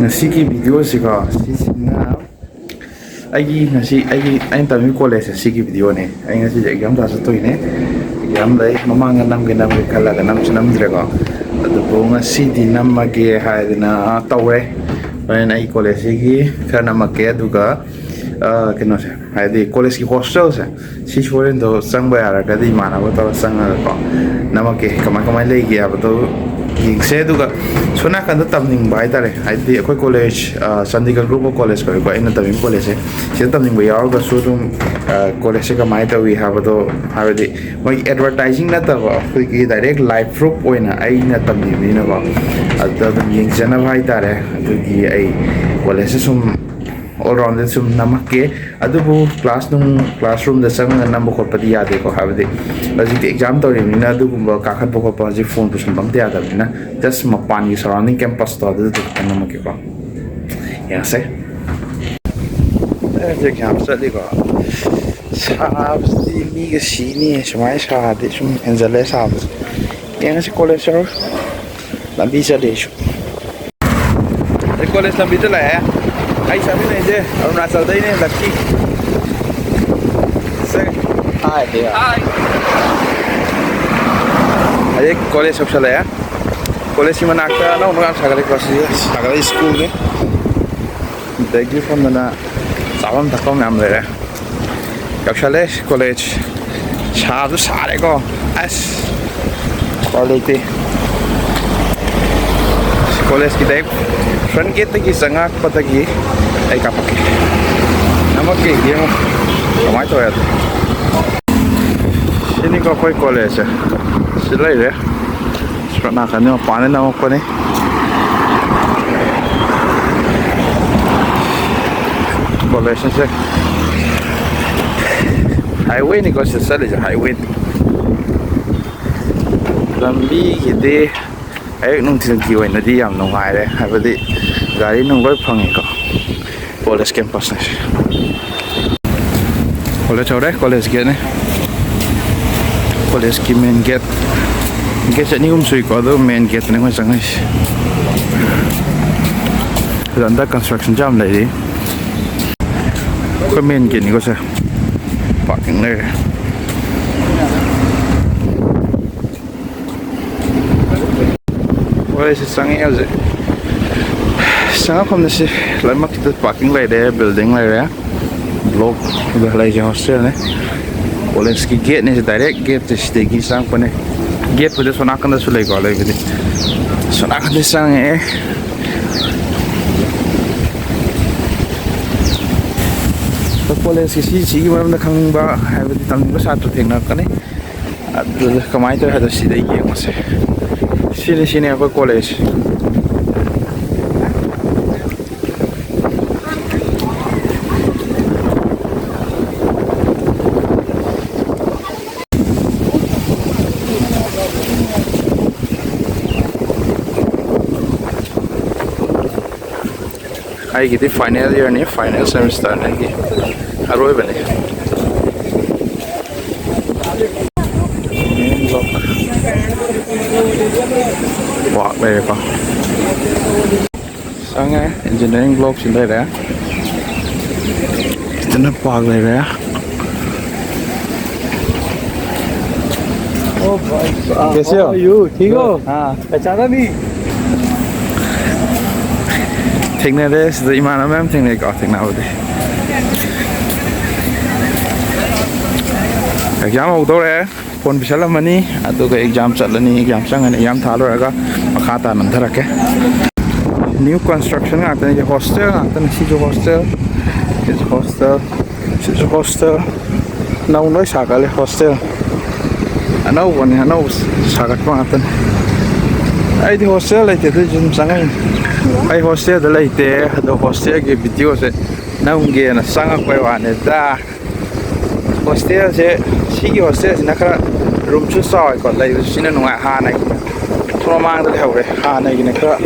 Ngasi기 video siga sisina ai tami college sigi video ne ai ngasi exam da satoi ne exam dai mamanga nam kala ga nam sanam drega adu bo ngasi di nam mage haidina tawre bai ai college sigi kana make aduga keno se haidi college ki hostel se si foreign do sangba ara ga di mana ba to sanga ko namake kama lei gi abado yingse aduga sona kan da tamning bai tare haidi akoi college Chandigarh group of college ko ina taming college se tamning bai yaw ga sudum college ka mai tawi habado habadi moi advertising na ta ba ki direct live proof oina ai na tamni ni na ba adda yingse na bai tare adugi ai college sum all around the sum namake adubu classroom the sang number ko padi yade ko habde basi exam to ni na du ba ka khat ko pa ji phone to sum bang ya da na just mapan yi surrounding campus to du namake ba ya se je exam sa di ko sab di mi ga si ni smai sa de sum enzale sa ya se college la visa de shu college la visa la hai ai sabi na je Arunachal dai ne lakki se hi hi ai college of chala ya college ma nakta na unga sagale class sagale school ne degi from na savam takam nam le yakshale college sabu sare ko as quality college ki type front gate ki sangak patagi ai kapake namake ye mo kamai to ya sini ko koi college silai re srana kan no pane na ko ne college se highway ni ko se sale highway lambi gide ai nung tin ki oi na di yam nong ai re habadi gari nong goi phangi ko college campus ne college ore college ge ne college ki main gate ni sui ko do main gate ne ko sangai under construction jam lai di ko main gate ni ko sa parking ne se sangi aje sanga khom se lama kita parking lai de building lai re block da lai je hostel ne college ki gate ne direct gate se stegi sang pane gate pode sona kan da su lai ko lai bi sona kan sang e to college si si ma na khang ba ha bi tam ba sa to theng na ka ne adu kamai to ha da si dai ge mo se sini aku college ai gitu final year ni final semester ni aroi bane walk đây con sang engineering block trên đây đấy nó park đây đấy कैसे हो you ठीक हो हाँ पहचाना नहीं ठीक नहीं रे सही माना मैम ठीक नहीं कहा ठीक ना होते exam हो तो रे phone bisala mani aduga exam chalani exam sangani exam thalo raga makhata nandharake new construction ngata ni hostel ngata si jo hostel is hostel now noi sagale hostel anau wani anau sagat ngata ai di hostel lai te jum sangai ai hostel da lai te do hostel ge video se naunge na sanga koi wane da hostel se sigi hostel na kara room chu sai ko lai sina nunga ha nai thoma mang da hore ha nai ne kara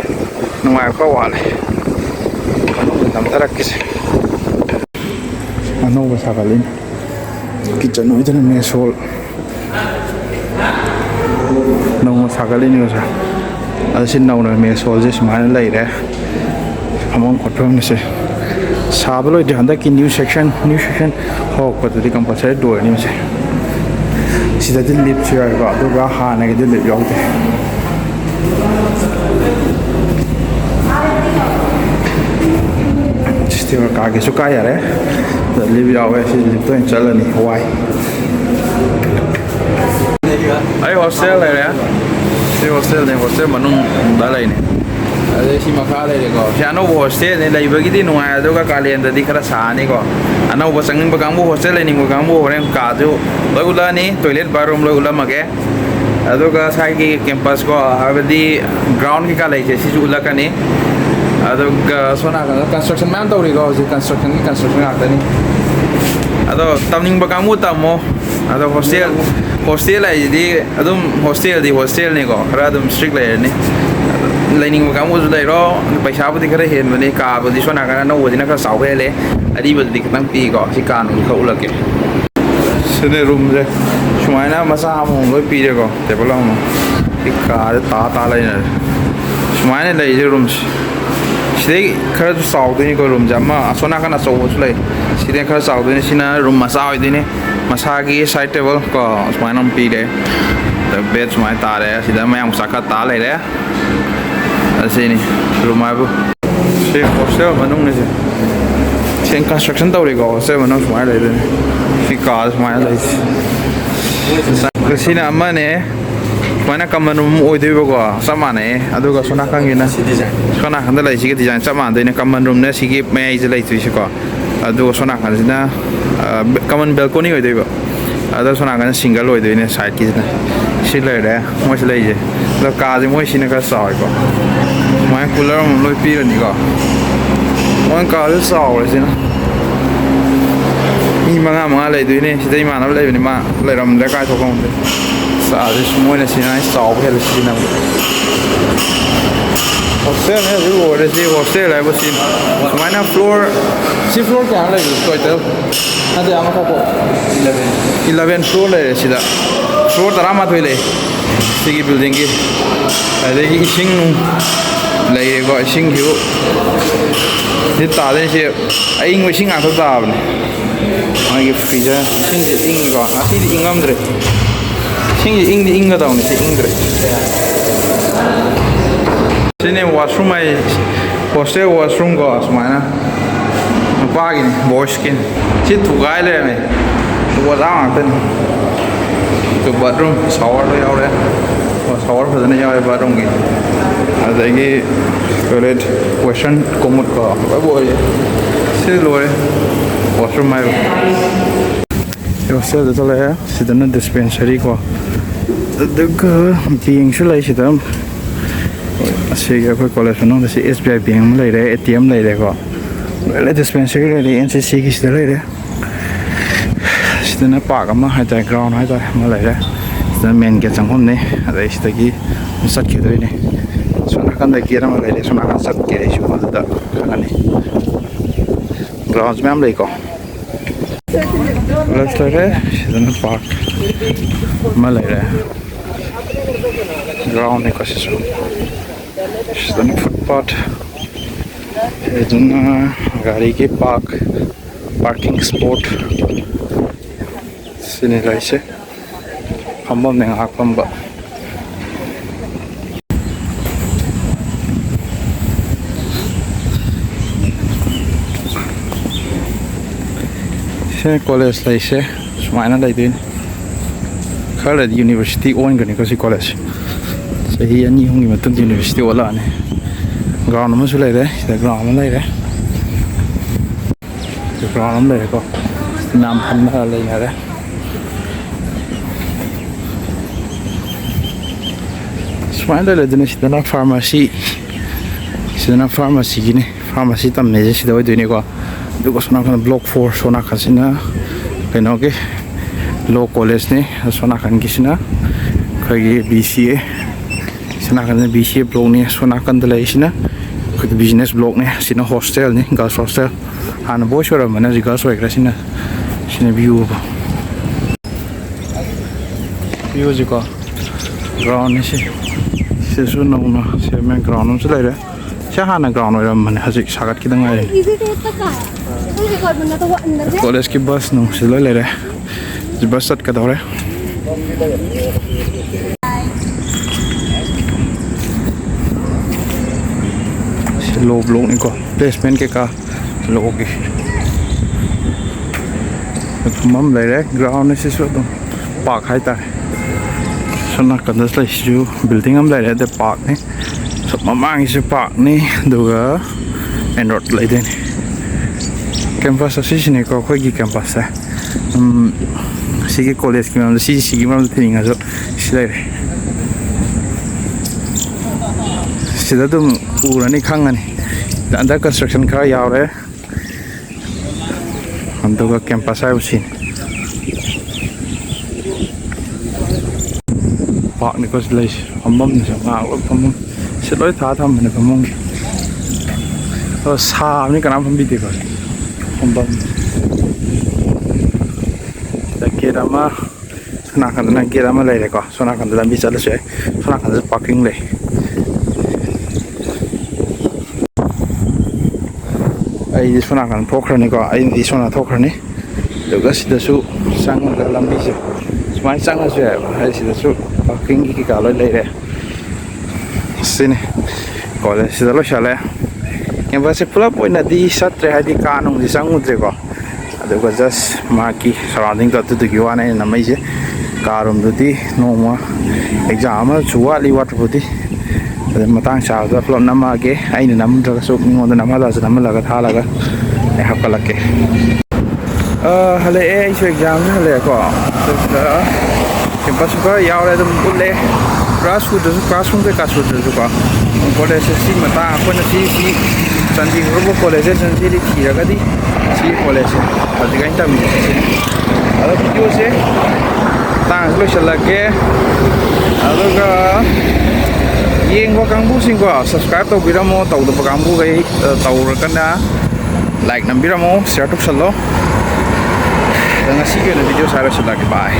nunga ko wa lai nam tarak kis ano ba sagalin kitchen oi dana me sol no sagalin yo sa asin naw na me sol je smile lai re Among Quatron say Sabalo, the Handaki new section, Hawk, but the compulsory door. See that the lips here got the Raha and I did it out there. Still a Kagisukaya, the live out where she's living in Chalani, Hawaii. I hostel area. The hostel name was Manung Balane. As she Macale go. Piano hostel in the Bagiti, no, I do a Kali and the Dikarasanico. I know was singing Bagambo hostel and Mugambo and Kazu, Lagulani, toilet bathroom Lagulamage. Adoga Saki campus go have the ground Kikale, Ulakani. Adoga Sonaka construction man, the construction actani. Ado Taming Bagamutamo, Ado hostel ID, Adum hostel, the hostel nego, Radum strictly. Lining Gamus later, by Shabby Karahin, when they carve this one, I know within a Sawele, and even the Kampi got Chican Kolake. So the room there, Sumaina Masam, no Peter go, the Bolamo, the car, the Tata liner. Sumaina lazy rooms. She curved south in your room, Jama, Sonakana so was late. She then curved south in Sina room Masai, Masagi, side table, cause Sumainam Peter. The bed's my tare, she then may Saka Tale there. Sini rumah bu, si hostel manung ni si, si construction tahu dego hostel manung semua ada itu, si car semua ada itu. Kesini amma ni, mana kamanum oi tu bego sama ni, adu ka sona kang ina, sona kang dah sih design sama ada ini kamanum ni sih mai je lah itu sih ko, adu sona kang sini, kaman balcony oi tu bego, adu sona kang single oi tu ini side kita, sih lah ada, macam lah je, lo car semua sini kan sah ko. My cooler on Louis Peter Nigo. One car is sour, isn't it? Imanga lay doing it, they man of living man, let them the guy to come. So this morning I saw hell seen. Hostel everywhere, they hostel I was in. Why not floor? See floor can like quite a 11 floor, see that. Floor the Ramatwele. See building it. I think it's lấy gọi sinh hiệu thì tạo ra chị anh với sinh ăn thấu tàu này anh cái freezer sinh gì in gọi nó thì in âm rồi sinh gì in cái đầu này thì in rồi thế nên washroom này hostel washroom gọi sumaina nó ba cái boy skin chỉ thủ gái lên này thủ ra hàng tên thủ bathroom shower rồi đâu đấy shower phải nên nhau bathroom cái cái toilet washing commode có cái bộ gì xí lôi washroom này rồi sau đó là sẽ đến dispensary có được tiền số lấy sẽ đến sẽ cái college nó sẽ SBI bank lấy đấy ATM lấy đấy có lấy dispensary lấy đấy NCC cái sẽ lấy đấy sẽ đến park mà hai tại ground hai tại mà lấy đấy sẽ main gate trong hôm nay đấy sẽ cái sát kia đấy này kan da kira ma gele sona kan sat kere shu ma da kan ni grounds में हम लेको left है सीधन park में ले रहे ground है कैसे सो सीधन footpath सीधन गाड़ी के पार्किंग स्पॉट सीने लाइसे हम बम नहीं आग बम college lai se sumaina lai din khala university on gani ko si college se hi ani hungi matun university wala ne ground ma su lai re the ground ma lai re the ground lai ko nam han ma lai na re sumaina lai din sidana pharmacy gini pharmacy tam ne je sidoi dini ko dugo sona kan block 4 sona khasina keno ke law college ne sona kan kisina khagi BCA sona kan BCA block ne sona kan dalai sina khagi business block ne sina hostel ne girls hostel han boy shora mana girls wa krasina sina view ji ko ground ne se su no se men ground no chalai re ꯍꯥꯟꯅ ground ꯑꯣꯏꯔꯝꯕꯅꯦ ꯍꯧꯖꯤꯛ ꯁꯥꯒꯠꯈꯤꯗ ꯉꯥꯏꯔꯤ ꯀꯣꯂꯦꯖꯀꯤ bus ꯅꯨꯡ ꯁꯤ ꯂꯣꯏ ꯂꯩꯔꯦ bus ꯆꯠꯀꯗꯧꯔꯦ ꯁꯤ ꯂꯣ ꯕ꯭ꯂꯣꯛꯅꯤꯀꯣ placement ꯀꯩꯀꯥ ꯂꯣꯒꯤ ꯊꯨꯝꯐꯝ ꯂꯩꯔꯦ ꯒ꯭ꯔꯥꯎꯟ ꯑꯁꯤꯁꯨ ꯑꯗꯨꯝ ꯄꯥꯔꯛ ꯍꯥꯏꯇꯥꯔꯦ ꯁꯣꯝ ꯅꯥꯀꯟꯗ ꯂꯩꯁꯤꯁꯨ ꯕꯤꯜꯗꯤꯡ ꯑꯃ ꯂꯩꯔꯦ ꯑꯗ ꯄꯥꯔꯛꯅꯤ ꯃꯃꯥꯡꯒꯤꯁꯨ ꯄꯥꯔꯛꯅꯤ ꯑꯗꯨꯒ ꯃꯦꯟ ꯔꯣꯗ ꯂꯩꯗꯣꯏꯅꯤ ꯀꯦꯝꯄꯁ ꯑꯁꯤꯁꯤꯅꯦꯀꯣ ꯑꯩꯈꯣꯏꯒꯤ ꯀꯦꯝꯄꯁꯁꯦ ꯁꯤꯒꯤ ꯀꯣꯂꯦꯖꯀꯤ ꯃꯔꯝꯗ ꯁꯤꯒꯤ ꯃꯔꯝꯗ ꯊꯤꯅꯤꯡꯉꯁꯨ ꯁꯤ ꯂꯩꯔꯦ ꯁꯤꯗ ꯑꯗꯨꯝ ꯎꯔꯅꯤ ꯈꯪꯉꯅꯤ ꯑꯟꯗꯔ ꯀꯟꯁꯇ꯭ꯔꯛꯁꯟ ꯈꯔ ꯌꯥꯎꯔꯦ ꯑꯗꯨꯒ ꯀꯦꯝꯄꯁ ꯍꯥꯏꯕ ꯁꯤꯅꯤ ꯄꯥꯔꯛꯅꯤꯀꯣ ꯁꯤ ꯂꯩꯁꯤ ꯐꯝꯐꯝꯁꯦ ꯉꯥꯏꯍꯥꯛ ꯂꯣꯏ ꯐꯝꯐꯝ ꯁꯤ ꯂꯣꯏ ꯊꯝꯕꯅꯦ ꯐꯝꯐꯝꯒꯤ ꯁꯥꯕꯅꯤ ꯀꯅꯥꯝ ꯐꯝꯕꯤꯗꯦꯀꯣ ꯐꯝꯐꯝ ꯒꯦꯠ ꯑꯃ ꯁꯣꯝ ꯅꯥꯀꯟꯗꯅ ꯒꯦꯠ ꯑꯃ ꯂꯩꯔꯦꯀꯣ ꯁꯣꯝ ꯅꯥꯀꯟꯗ ꯂꯝꯕꯤ ꯆꯠꯂꯁꯨ ꯌꯥꯏ ꯁꯣꯝ ꯅꯥꯀꯟꯗꯁꯨ ꯄꯥꯔꯀꯤꯡ ꯂꯩ ꯑꯩꯗꯤ ꯁꯣꯝ ꯅꯥꯀꯟ ꯊꯣꯛꯈ꯭ꯔꯅꯤꯀꯣ ꯑꯩꯅꯗꯤ ꯁꯣꯝ ꯅꯥꯀꯟ ꯊꯣꯛꯈ꯭ꯔꯅꯤ ꯑꯗꯨꯒ ꯁꯤꯗꯁꯨ ꯆꯪꯉꯒ ꯂꯝꯕꯤꯁꯦ ꯁꯨꯃꯥꯏꯅ ꯆꯪꯉꯁꯨ ꯌꯥꯏꯕ ꯍꯥꯏꯗꯤ ꯁꯤꯗꯁꯨ ꯄꯥꯔꯀꯤꯡꯒꯤ ꯀꯩꯀꯥ ꯂꯣꯏ ꯂꯩꯔꯦ ꯁꯤꯅꯤ ꯀꯣꯂꯦꯖꯁꯤꯗ ꯂꯣꯏꯁꯜꯂꯦ ꯀꯦꯝꯄꯁꯁꯦ ꯄꯨꯂꯞ ꯑꯣꯏꯅꯗꯤ ꯆꯠꯇ꯭ꯔꯦ ꯍꯥꯏꯗꯤ ꯀꯥ ꯅꯨꯡꯗꯤ ꯆꯪꯉꯨꯗ꯭ꯔꯦꯀꯣ ꯑꯗꯨꯒ ꯖꯁ ꯃꯥꯒꯤ ꯁꯔꯥꯎꯟꯗꯤꯡꯗꯣ ꯑꯗꯨꯗꯨꯒꯤ ꯋꯥꯅꯤ ꯑꯩꯅ ꯅꯝꯃꯛꯏꯁꯦ ꯀꯥꯔꯣꯝꯗꯨꯗꯤ ꯅꯣꯡꯃ ꯑꯦꯛꯖꯥꯝ ꯑꯃꯁꯨ ꯋꯥꯠꯄꯕꯨꯗꯤ ꯑꯗꯨ ꯃꯇꯥꯡ ꯆꯥꯕꯗ ꯄꯨꯂꯞ ꯅꯝꯃꯛꯑꯒꯦ ꯑꯩꯅ ꯅꯝꯗ꯭ꯔꯒꯁꯨ ꯃꯤꯉꯣꯟꯗ ꯅꯝꯍꯜꯂꯒ ꯊꯥꯜꯂꯒ ꯑꯩ ꯍꯥꯞꯀꯠꯂꯛꯀꯦ ꯍꯜꯂꯛꯑꯦ ꯑꯩꯁꯨ ꯑꯦꯛꯖꯥꯝꯁꯨ ꯍꯜꯂꯛꯑꯦꯀꯣ ꯑꯗꯨꯒ ꯀꯦꯝꯄꯁꯁꯨ ꯈꯔ ꯌꯥꯎꯔꯦ ꯑꯗꯨꯝ ꯎꯠꯂꯦ ꯀ꯭ꯂꯥꯁꯔꯨꯝ ꯀꯩꯀꯥ ꯁꯨꯗ꯭ꯔꯁꯨꯀꯣ ꯀꯣꯂꯦꯖꯁꯦ ꯁꯤ ꯃꯇꯥꯡ ꯑꯩꯈꯣꯏꯅ ꯁꯤ ꯆꯥꯟꯗꯤꯒꯔ ꯀꯣꯂꯦꯖꯖhanjeri ꯊꯤꯔꯒꯗꯤ ꯁꯤ ꯀꯣꯂꯦꯖꯁꯦ ꯍꯧꯖꯤꯛ ꯑꯩꯅ ꯇꯝꯃꯤꯁꯦ ꯁꯤꯅꯤ ꯑꯗꯣ ꯚꯤꯗꯤꯑꯣꯁꯦ ꯃꯇꯥꯡꯁꯨ ꯂꯣꯏꯁꯤꯜꯂꯛꯀꯦ ꯑꯗꯨꯒ ꯌꯦꯡꯕ ꯀꯥꯡꯕꯨꯁꯤꯡꯀꯣ ꯁꯕꯁꯀ꯭ꯔꯥꯏꯕ ꯇꯧꯕꯤꯔꯝꯃꯣ ꯇꯧꯗꯕ ꯀꯥꯡꯕꯨꯈꯩ ꯇꯧꯔꯀꯥꯟꯗ ꯂꯥꯏꯛ ꯅꯝꯕꯤꯔꯝꯃꯣ ꯁꯤꯌꯔ ꯇꯧꯁꯜꯂꯣ ꯑꯗ ꯉꯁꯤꯒꯤ ꯑꯣꯏꯅ ꯚꯤꯗꯤꯑꯣ ꯁꯥꯏ ꯂꯣꯏꯁꯤꯜꯂꯛꯀꯦ ꯕꯥꯏ